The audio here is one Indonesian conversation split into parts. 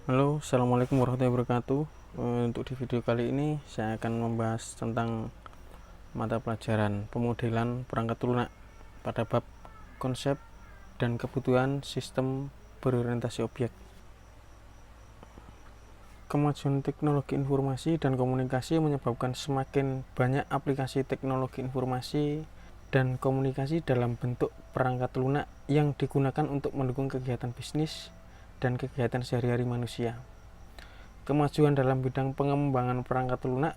Halo, assalamualaikum warahmatullahi wabarakatuh. Untuk di video kali ini saya akan membahas tentang mata pelajaran pemodelan perangkat lunak pada bab konsep dan kebutuhan sistem berorientasi objek. Kemajuan teknologi informasi dan komunikasi menyebabkan semakin banyak aplikasi teknologi informasi dan komunikasi dalam bentuk perangkat lunak yang digunakan untuk mendukung kegiatan bisnis dan kegiatan sehari-hari manusia. Kemajuan dalam bidang pengembangan perangkat lunak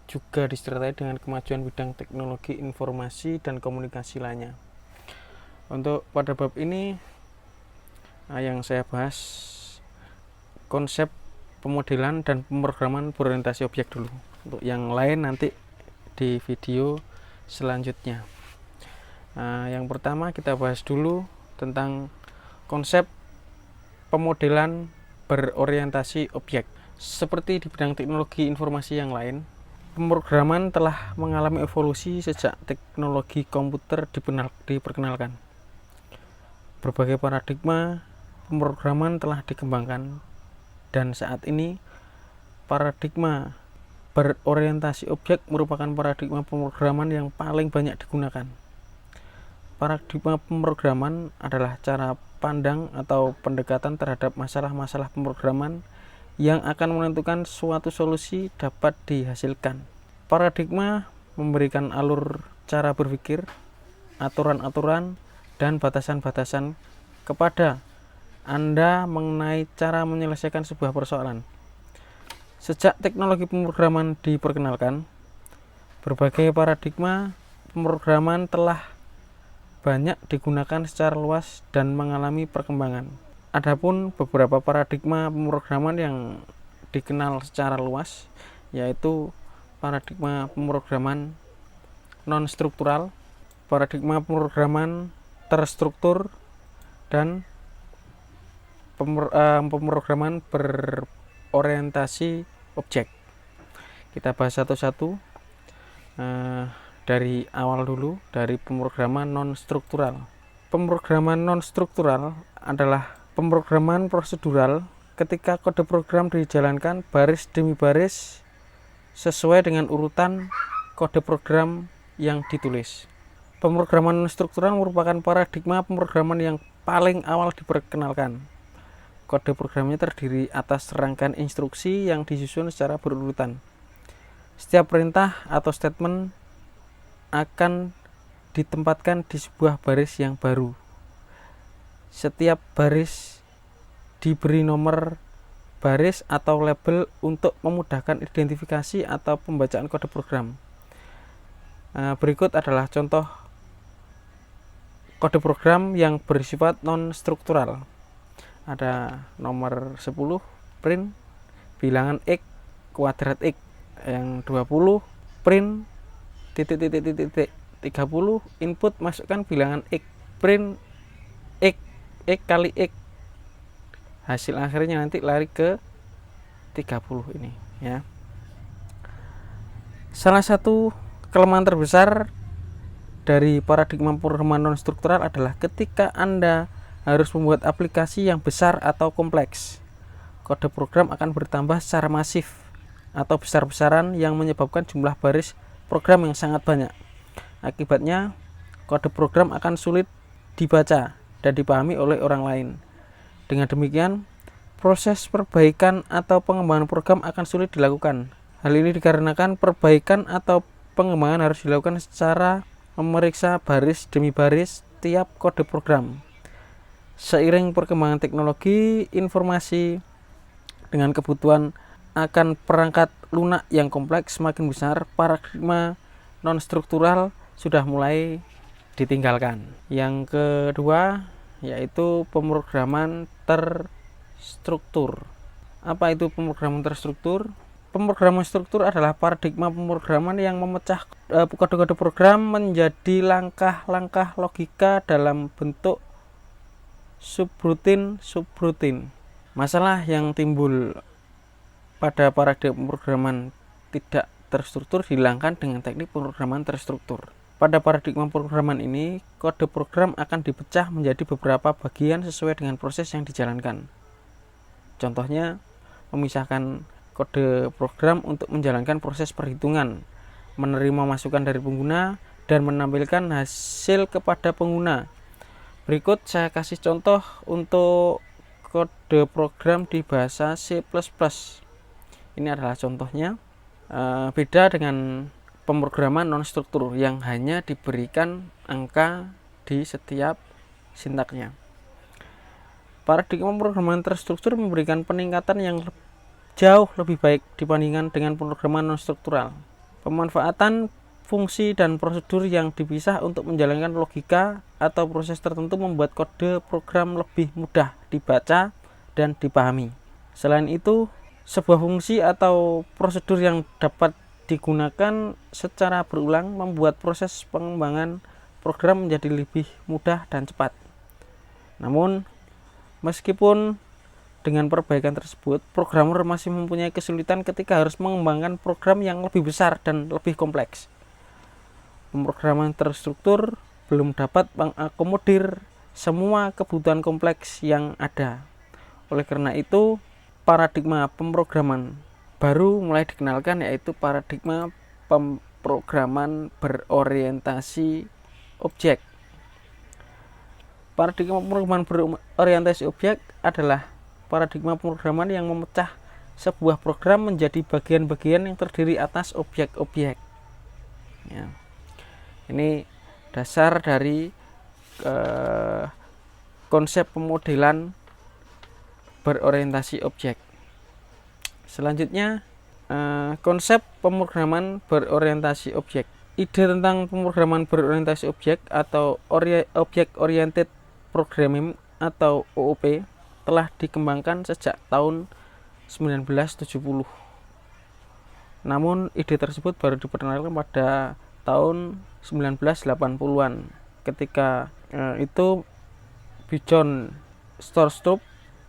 juga disertai dengan kemajuan bidang teknologi informasi dan komunikasi lainnya. Untuk pada bab ini yang saya bahas konsep pemodelan dan pemrograman berorientasi objek dulu. Untuk yang lain nanti di video selanjutnya. Yang pertama kita bahas dulu tentang konsep pemodelan berorientasi objek. Seperti di bidang teknologi informasi yang lain, pemrograman telah mengalami evolusi sejak teknologi komputer diperkenalkan. Berbagai paradigma pemrograman telah dikembangkan dan saat ini paradigma berorientasi objek merupakan paradigma pemrograman yang paling banyak digunakan. Paradigma pemrograman adalah cara pandang atau pendekatan terhadap masalah-masalah pemrograman yang akan menentukan suatu solusi dapat dihasilkan. Paradigma memberikan alur cara berpikir, aturan-aturan, dan batasan-batasan kepada Anda mengenai cara menyelesaikan sebuah persoalan. Sejak teknologi pemrograman diperkenalkan, berbagai paradigma pemrograman telah banyak digunakan secara luas dan mengalami perkembangan. Adapun beberapa paradigma pemrograman yang dikenal secara luas yaitu paradigma pemrograman non-struktural, paradigma pemrograman terstruktur, dan pemrograman berorientasi objek. Kita bahas satu-satu. Dari awal dulu, dari pemrograman non-struktural. Pemrograman non-struktural adalah pemrograman prosedural ketika kode program dijalankan baris demi baris sesuai dengan urutan kode program yang ditulis. Pemrograman non-struktural merupakan paradigma pemrograman yang paling awal diperkenalkan. Kode programnya terdiri atas rangkaian instruksi yang disusun secara berurutan. Setiap perintah atau statement akan ditempatkan di sebuah baris yang baru. Setiap baris diberi nomor baris atau label untuk memudahkan identifikasi atau pembacaan kode program. Berikut adalah contoh kode program yang bersifat non-struktural. Ada nomor 10 print bilangan X kuadrat X, yang 20 print titik 30 input masukkan bilangan X, print X kali X, hasil akhirnya nanti lari ke 30 ini ya. Salah satu kelemahan terbesar dari paradigma pemrograman non-struktural adalah ketika Anda harus membuat aplikasi yang besar atau kompleks, kode program akan bertambah secara masif atau besar-besaran yang menyebabkan jumlah baris program yang sangat banyak. Akibatnya, kode program akan sulit dibaca dan dipahami oleh orang lain. Dengan demikian, proses perbaikan atau pengembangan program akan sulit dilakukan. Hal ini dikarenakan perbaikan atau pengembangan harus dilakukan secara memeriksa baris demi baris tiap kode program. Seiring perkembangan teknologi informasi dengan kebutuhan akan perangkat lunak yang kompleks semakin besar, paradigma non-struktural sudah mulai ditinggalkan. Yang kedua yaitu pemrograman terstruktur. Apa itu pemrograman terstruktur? Pemrograman struktur adalah paradigma pemrograman yang memecah kode-kode program menjadi langkah-langkah logika dalam bentuk subrutin. Masalah yang timbul pada paradigma pemrograman tidak terstruktur dihilangkan dengan teknik pemrograman terstruktur. Pada paradigma pemrograman ini, kode program akan dipecah menjadi beberapa bagian sesuai dengan proses yang dijalankan. Contohnya, memisahkan kode program untuk menjalankan proses perhitungan, menerima masukan dari pengguna, dan menampilkan hasil kepada pengguna. Berikut saya kasih contoh untuk kode program di bahasa C++. Ini adalah contohnya. Beda dengan pemrograman non-struktur yang hanya diberikan angka di setiap sintaknya. Paradigma pemrograman terstruktur memberikan peningkatan yang jauh lebih baik dibandingkan dengan pemrograman non-struktural. Pemanfaatan fungsi dan prosedur yang dipisah untuk menjalankan logika atau proses tertentu membuat kode program lebih mudah dibaca dan dipahami. Selain itu, sebuah fungsi atau prosedur yang dapat digunakan secara berulang membuat proses pengembangan program menjadi lebih mudah dan cepat. Namun, meskipun dengan perbaikan tersebut, programmer masih mempunyai kesulitan ketika harus mengembangkan program yang lebih besar dan lebih kompleks. Pemrograman terstruktur belum dapat mengakomodir semua kebutuhan kompleks yang ada. Oleh karena itu, paradigma pemrograman baru mulai dikenalkan, yaitu paradigma pemrograman berorientasi objek. Paradigma pemrograman berorientasi objek adalah paradigma pemrograman yang memecah sebuah program menjadi bagian-bagian yang terdiri atas objek-objek. Ya. Ini dasar dari konsep pemodelan berorientasi objek. Selanjutnya, konsep pemrograman berorientasi objek. Ide tentang pemrograman berorientasi objek atau Object Oriented Programming atau OOP telah dikembangkan sejak tahun 1970. Namun ide tersebut baru diperkenalkan pada tahun 1980-an. Ketika itu Bjorn Storstrup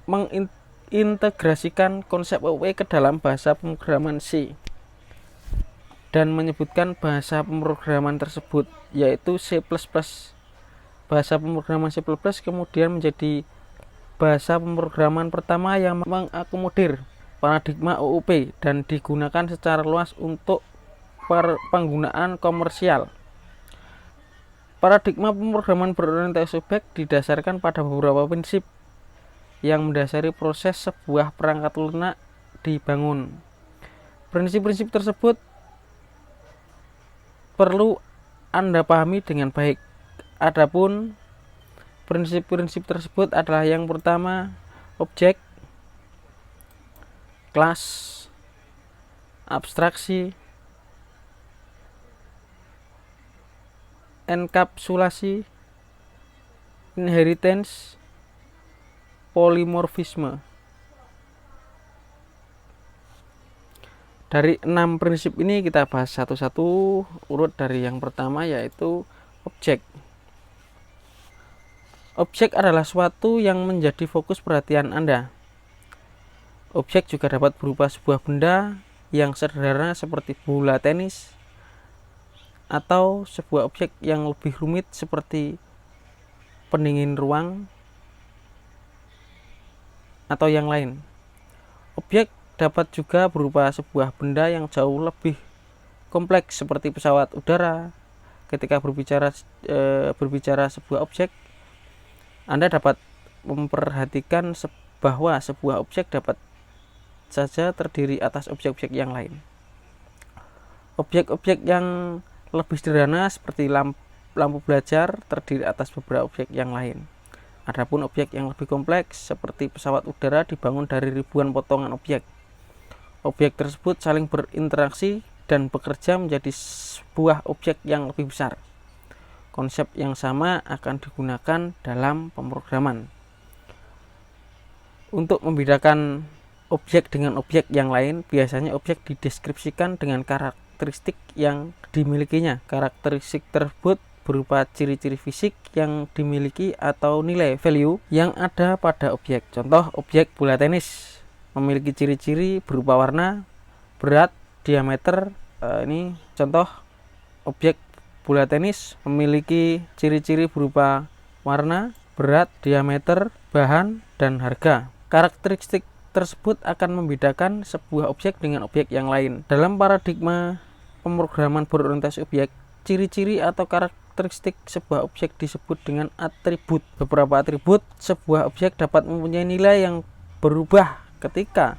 mengintegrasikan konsep OOP ke dalam bahasa pemrograman C dan menyebutkan bahasa pemrograman tersebut yaitu C++. Bahasa pemrograman C++ kemudian menjadi bahasa pemrograman pertama yang mengakomodir paradigma OOP dan digunakan secara luas untuk penggunaan komersial. Paradigma pemrograman berorientasi objek didasarkan pada beberapa prinsip yang mendasari proses sebuah perangkat lunak dibangun. Prinsip-prinsip tersebut perlu Anda pahami dengan baik. Adapun prinsip-prinsip tersebut adalah yang pertama, objek, kelas, abstraksi, enkapsulasi, inheritance, polimorfisme. Dari 6 prinsip ini kita bahas satu-satu urut dari yang pertama, yaitu objek. Objek adalah suatu yang menjadi fokus perhatian Anda. Objek juga dapat berupa sebuah benda yang sederhana seperti bola tenis, atau sebuah objek yang lebih rumit seperti pendingin ruang atau yang lain. Objek dapat juga berupa sebuah benda yang jauh lebih kompleks seperti pesawat udara. Ketika berbicara sebuah objek, Anda dapat memperhatikan bahwa sebuah objek dapat saja terdiri atas objek-objek yang lain. Objek-objek yang lebih sederhana seperti lampu belajar terdiri atas beberapa objek yang lain. Adapun objek yang lebih kompleks seperti pesawat udara dibangun dari ribuan potongan objek. Objek tersebut saling berinteraksi dan bekerja menjadi sebuah objek yang lebih besar. Konsep yang sama akan digunakan dalam pemrograman. Untuk membedakan objek dengan objek yang lain, biasanya objek dideskripsikan dengan karakteristik yang dimilikinya. Karakteristik tersebut berupa ciri-ciri fisik yang dimiliki atau nilai value yang ada pada objek. Contoh, objek bola tenis memiliki ciri-ciri berupa warna, berat, diameter. Ini contoh objek bola tenis memiliki ciri-ciri berupa warna, berat, diameter, bahan, dan harga. Karakteristik tersebut akan membedakan sebuah objek dengan objek yang lain. Dalam paradigma pemrograman berorientasi objek, ciri-ciri atau karakteristik sebuah objek disebut dengan atribut. Beberapa atribut sebuah objek dapat mempunyai nilai yang berubah ketika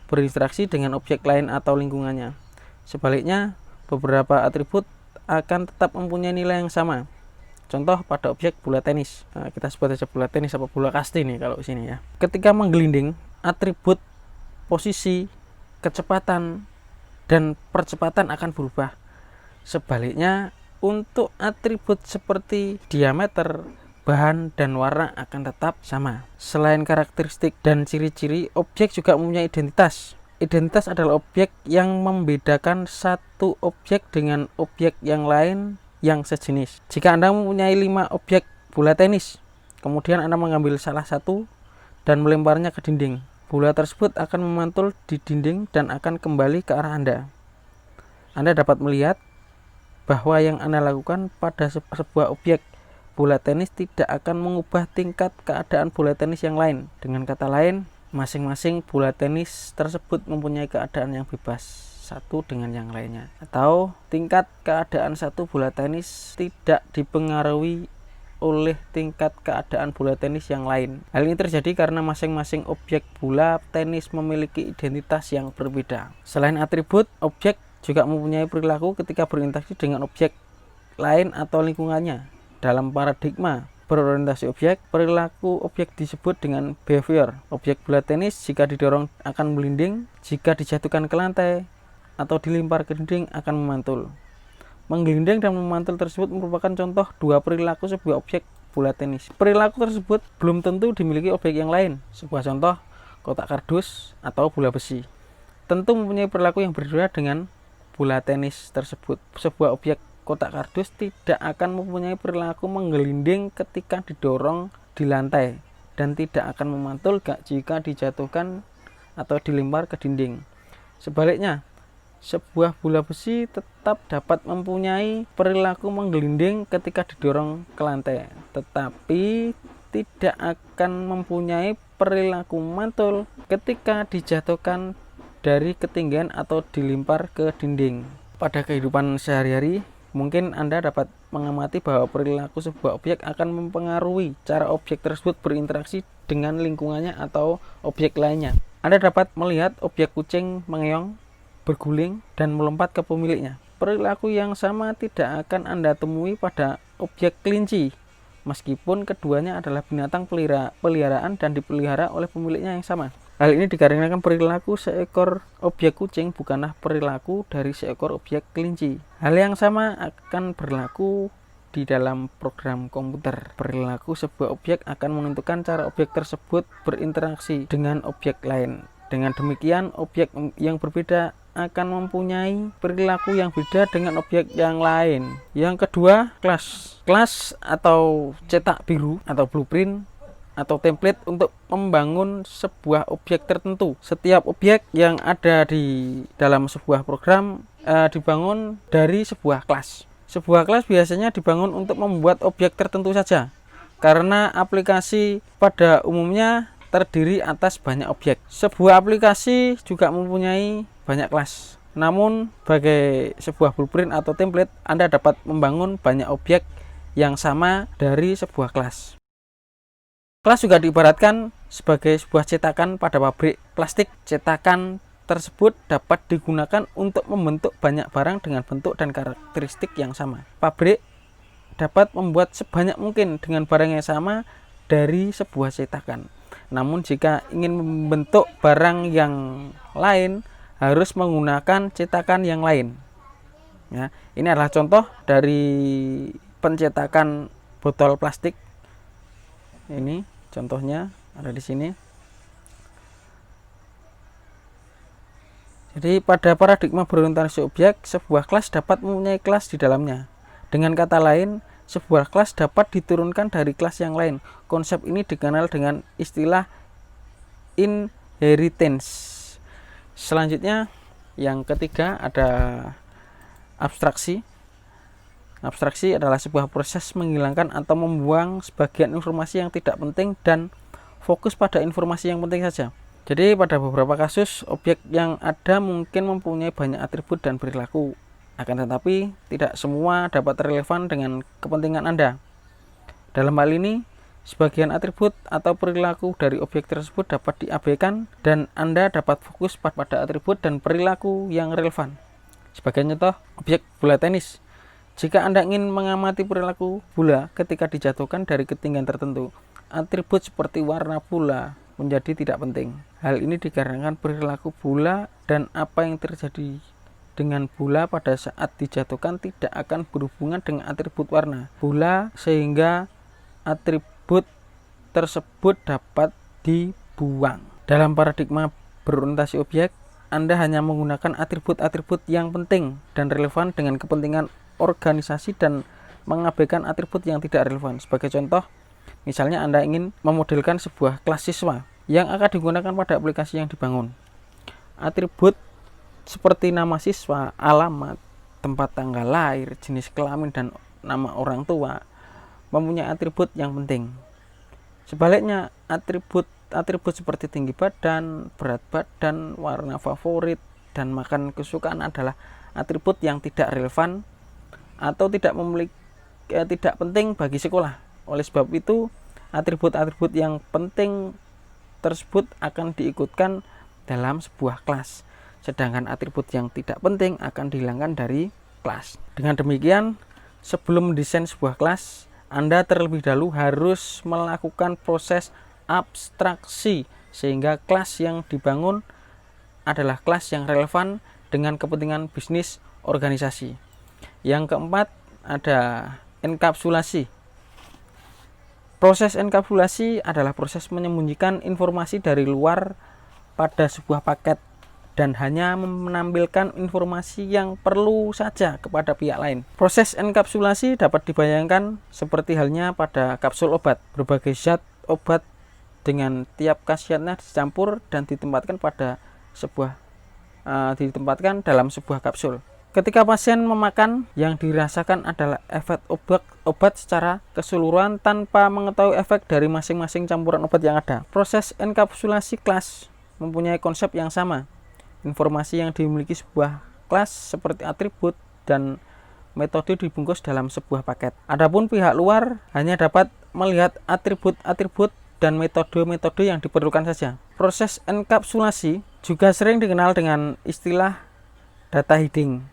berinteraksi dengan objek lain atau lingkungannya. Sebaliknya, beberapa atribut akan tetap mempunyai nilai yang sama. Contoh pada objek bola tenis, kita sebut saja bola tenis apa bola kasti nih kalau sini ya. Ketika menggelinding, atribut posisi, kecepatan, dan percepatan akan berubah. Sebaliknya, untuk atribut seperti diameter, bahan, dan warna akan tetap sama. Selain karakteristik dan ciri-ciri, objek juga mempunyai identitas. Identitas adalah objek yang membedakan satu objek dengan objek yang lain yang sejenis. Jika Anda mempunyai 5 objek bola tenis, kemudian Anda mengambil salah satu dan melemparnya ke dinding, bola tersebut akan memantul di dinding dan akan kembali ke arah Anda. Anda dapat melihat bahwa yang Anda lakukan pada sebuah objek bola tenis tidak akan mengubah tingkat keadaan bola tenis yang lain. Dengan kata lain, masing-masing bola tenis tersebut mempunyai keadaan yang bebas satu dengan yang lainnya, atau tingkat keadaan satu bola tenis tidak dipengaruhi oleh tingkat keadaan bola tenis yang lain. Hal ini terjadi karena masing-masing objek bola tenis memiliki identitas yang berbeda. Selain atribut, objek juga mempunyai perilaku ketika berinteraksi dengan objek lain atau lingkungannya. Dalam paradigma berorientasi objek, perilaku objek disebut dengan behavior. Objek bola tenis jika didorong akan melinding, jika dijatuhkan ke lantai atau dilempar ke dinding akan memantul. Menggelinding dan memantul tersebut merupakan contoh dua perilaku sebuah objek bola tenis. Perilaku tersebut belum tentu dimiliki objek yang lain. Sebuah contoh, kotak kardus atau bola besi tentu mempunyai perilaku yang berbeda dengan bola tenis tersebut. Sebuah objek kotak kardus tidak akan mempunyai perilaku menggelinding ketika didorong di lantai dan tidak akan memantul jika dijatuhkan atau dilempar ke dinding. Sebaliknya, sebuah bola besi tetap dapat mempunyai perilaku menggelinding ketika didorong ke lantai, tetapi tidak akan mempunyai perilaku mantul ketika dijatuhkan dari ketinggian atau dilempar ke dinding. Pada kehidupan sehari-hari, mungkin Anda dapat mengamati bahwa perilaku sebuah objek akan mempengaruhi cara objek tersebut berinteraksi dengan lingkungannya atau objek lainnya. Anda dapat melihat objek kucing mengeong, berguling, dan melompat ke pemiliknya. Perilaku yang sama tidak akan Anda temui pada objek kelinci, meskipun keduanya adalah binatang peliharaan dan dipelihara oleh pemiliknya yang sama. Hal ini dikarenakan perilaku seekor objek kucing bukanlah perilaku dari seekor objek kelinci. Hal yang sama akan berlaku di dalam program komputer. Perilaku sebuah objek akan menentukan cara objek tersebut berinteraksi dengan objek lain. Dengan demikian, objek yang berbeda akan mempunyai perilaku yang beda dengan objek yang lain. Yang kedua, kelas. Kelas atau cetak biru atau blueprint atau template untuk membangun sebuah objek tertentu. Setiap objek yang ada di dalam sebuah program dibangun dari sebuah kelas. Sebuah kelas biasanya dibangun untuk membuat objek tertentu saja, karena aplikasi pada umumnya terdiri atas banyak objek. Sebuah aplikasi juga mempunyai banyak kelas. Namun, sebagai sebuah blueprint atau template, Anda dapat membangun banyak objek yang sama dari sebuah kelas. Kelas juga diibaratkan sebagai sebuah cetakan pada pabrik plastik. Cetakan tersebut dapat digunakan untuk membentuk banyak barang dengan bentuk dan karakteristik yang sama. Pabrik dapat membuat sebanyak mungkin dengan barang yang sama dari sebuah cetakan. Namun jika ingin membentuk barang yang lain, harus menggunakan cetakan yang lain. Ya, ini adalah contoh dari pencetakan botol plastik. Ini contohnya ada di sini. Jadi pada paradigma berorientasi objek, sebuah kelas dapat mempunyai kelas di dalamnya. Dengan kata lain, sebuah kelas dapat diturunkan dari kelas yang lain. Konsep ini dikenal dengan istilah inheritance. Selanjutnya, yang ketiga ada abstraksi. Abstraksi adalah sebuah proses menghilangkan atau membuang sebagian informasi yang tidak penting dan fokus pada informasi yang penting saja. Jadi pada beberapa kasus, objek yang ada mungkin mempunyai banyak atribut dan perilaku. Akan tetapi, tidak semua dapat relevan dengan kepentingan Anda. Dalam hal ini, sebagian atribut atau perilaku dari objek tersebut dapat diabaikan dan Anda dapat fokus pada atribut dan perilaku yang relevan. Sebagai contoh, objek bola tenis. Jika Anda ingin mengamati perilaku bola ketika dijatuhkan dari ketinggian tertentu, atribut seperti warna bola menjadi tidak penting. Hal ini dikarenakan perilaku bola dan apa yang terjadi dengan bola pada saat dijatuhkan tidak akan berhubungan dengan atribut warna bola, sehingga atribut tersebut dapat dibuang. Dalam paradigma berorientasi objek, Anda hanya menggunakan atribut-atribut yang penting dan relevan dengan kepentingan organisasi dan mengabaikan atribut yang tidak relevan. Sebagai contoh, misalnya Anda ingin memodelkan sebuah kelas siswa yang akan digunakan pada aplikasi yang dibangun. Atribut seperti nama siswa, alamat, tempat tanggal lahir, jenis kelamin, dan nama orang tua mempunyai atribut yang penting. Sebaliknya, atribut seperti tinggi badan, berat badan, warna favorit, dan makan kesukaan adalah atribut yang tidak relevan atau tidak penting bagi sekolah. Oleh sebab itu, atribut-atribut yang penting tersebut akan diikutkan dalam sebuah kelas, sedangkan atribut yang tidak penting akan dihilangkan dari kelas. Dengan demikian, sebelum mendesain sebuah kelas, Anda terlebih dahulu harus melakukan proses abstraksi sehingga kelas yang dibangun adalah kelas yang relevan dengan kepentingan bisnis organisasi. Yang keempat, ada enkapsulasi. Proses enkapsulasi adalah proses menyembunyikan informasi dari luar pada sebuah paket dan hanya menampilkan informasi yang perlu saja kepada pihak lain. Proses enkapsulasi dapat dibayangkan seperti halnya pada kapsul obat. Berbagai zat obat dengan tiap khasiatnya dicampur dan ditempatkan dalam sebuah kapsul. Ketika pasien memakan, yang dirasakan adalah efek obat secara keseluruhan tanpa mengetahui efek dari masing-masing campuran obat yang ada. Proses enkapsulasi kelas mempunyai konsep yang sama. Informasi yang dimiliki sebuah kelas seperti atribut dan metode dibungkus dalam sebuah paket. Adapun pihak luar hanya dapat melihat atribut-atribut dan metode-metode yang diperlukan saja. Proses enkapsulasi juga sering dikenal dengan istilah data hiding,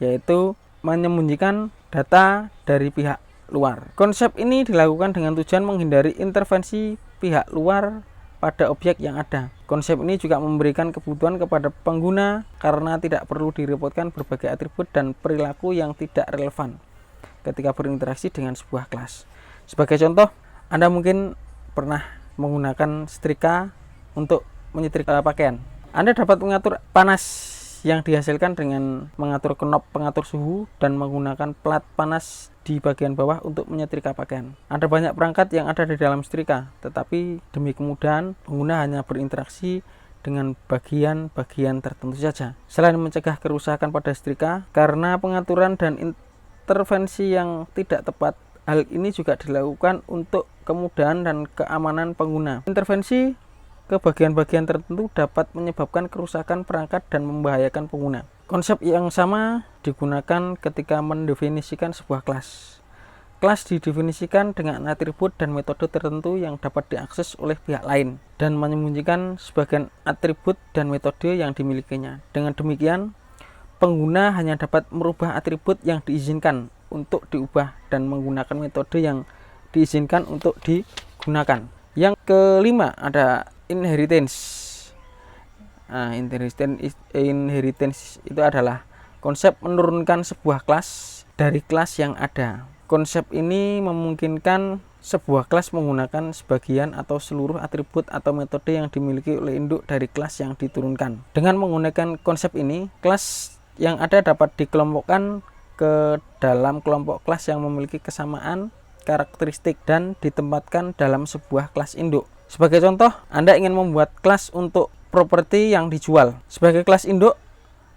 yaitu menyembunyikan data dari pihak luar. Konsep ini dilakukan dengan tujuan menghindari intervensi pihak luar pada objek yang ada. Konsep ini juga memberikan kebutuhan kepada pengguna karena tidak perlu direpotkan berbagai atribut dan perilaku yang tidak relevan ketika berinteraksi dengan sebuah kelas. Sebagai contoh, Anda mungkin pernah menggunakan setrika untuk menyetrika pakaian. Anda dapat mengatur panas yang dihasilkan dengan mengatur knob pengatur suhu dan menggunakan plat panas di bagian bawah untuk menyetrika pakaian. Ada banyak perangkat yang ada di dalam setrika, tetapi demi kemudahan pengguna hanya berinteraksi dengan bagian-bagian tertentu saja. Selain mencegah kerusakan pada setrika karena pengaturan dan intervensi yang tidak tepat, hal ini juga dilakukan untuk kemudahan dan keamanan pengguna. Intervensi ke bagian-bagian tertentu dapat menyebabkan kerusakan perangkat dan membahayakan pengguna. Konsep yang sama digunakan ketika mendefinisikan sebuah kelas. Kelas didefinisikan dengan atribut dan metode tertentu yang dapat diakses oleh pihak lain dan menyembunyikan sebagian atribut dan metode yang dimilikinya. Dengan demikian, pengguna hanya dapat merubah atribut yang diizinkan untuk diubah dan menggunakan metode yang diizinkan untuk digunakan. Yang kelima, ada inheritance. Inheritance itu adalah konsep menurunkan sebuah kelas dari kelas yang ada. Konsep ini memungkinkan sebuah kelas menggunakan sebagian atau seluruh atribut atau metode yang dimiliki oleh induk dari kelas yang diturunkan. Dengan menggunakan konsep ini, kelas yang ada dapat dikelompokkan ke dalam kelompok kelas yang memiliki kesamaan karakteristik dan ditempatkan dalam sebuah kelas induk. Sebagai contoh, Anda ingin membuat kelas untuk properti yang dijual. Sebagai kelas induk,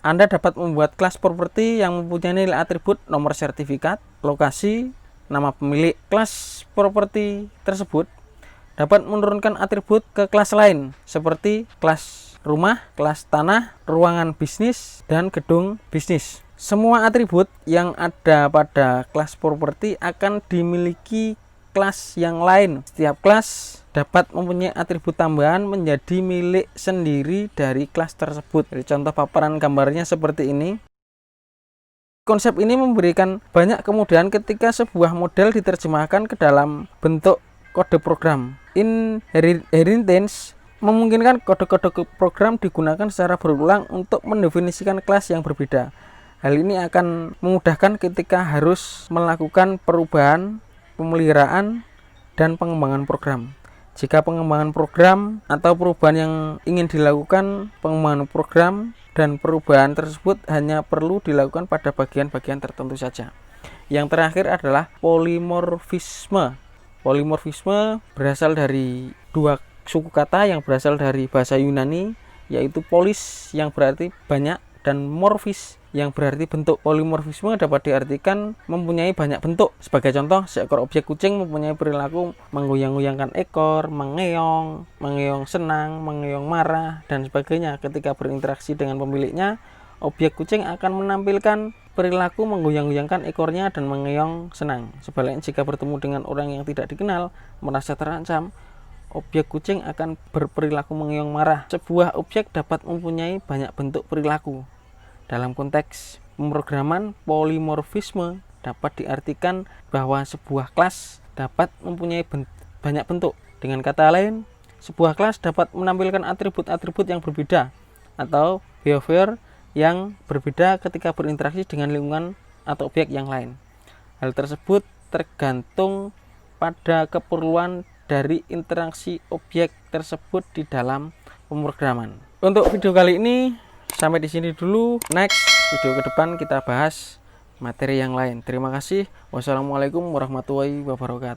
Anda dapat membuat kelas properti yang mempunyai nilai atribut nomor sertifikat, lokasi, nama pemilik. Kelas properti tersebut dapat menurunkan atribut ke kelas lain seperti kelas rumah, kelas tanah, ruangan bisnis, dan gedung bisnis. Semua atribut yang ada pada kelas properti akan dimiliki kelas yang lain. Setiap kelas dapat mempunyai atribut tambahan menjadi milik sendiri dari kelas tersebut. Jadi contoh paparan gambarnya seperti ini. Konsep ini memberikan banyak kemudahan ketika sebuah model diterjemahkan ke dalam bentuk kode program. Inheritance memungkinkan kode-kode program digunakan secara berulang untuk mendefinisikan kelas yang berbeda. Hal ini akan memudahkan ketika harus melakukan perubahan, pemeliharaan, dan pengembangan program. Jika pengembangan program atau perubahan yang ingin dilakukan, pengembangan program dan perubahan tersebut hanya perlu dilakukan pada bagian-bagian tertentu saja. Yang terakhir adalah polimorfisme. Polimorfisme berasal dari dua suku kata yang berasal dari bahasa Yunani, yaitu polis yang berarti banyak dan morfis yang berarti bentuk. Polimorfisme dapat diartikan mempunyai banyak bentuk. Sebagai contoh, seekor objek kucing mempunyai perilaku menggoyang-goyangkan ekor, mengeong senang, mengeong marah, dan sebagainya. Ketika berinteraksi dengan pemiliknya, objek kucing akan menampilkan perilaku menggoyang-goyangkan ekornya dan mengeong senang. Sebaliknya, jika bertemu dengan orang yang tidak dikenal, merasa terancam, objek kucing akan berperilaku mengeong marah. Sebuah objek dapat mempunyai banyak bentuk perilaku. Dalam konteks pemrograman, polimorfisme dapat diartikan bahwa sebuah kelas dapat mempunyai banyak bentuk. Dengan kata lain, sebuah kelas dapat menampilkan atribut-atribut yang berbeda atau behavior yang berbeda ketika berinteraksi dengan lingkungan atau objek yang lain. Hal tersebut tergantung pada keperluan dari interaksi objek tersebut di dalam pemrograman. Untuk video kali ini sampai di sini dulu. Next video ke depan kita bahas materi yang lain. Terima kasih. Wassalamualaikum warahmatullahi wabarakatuh.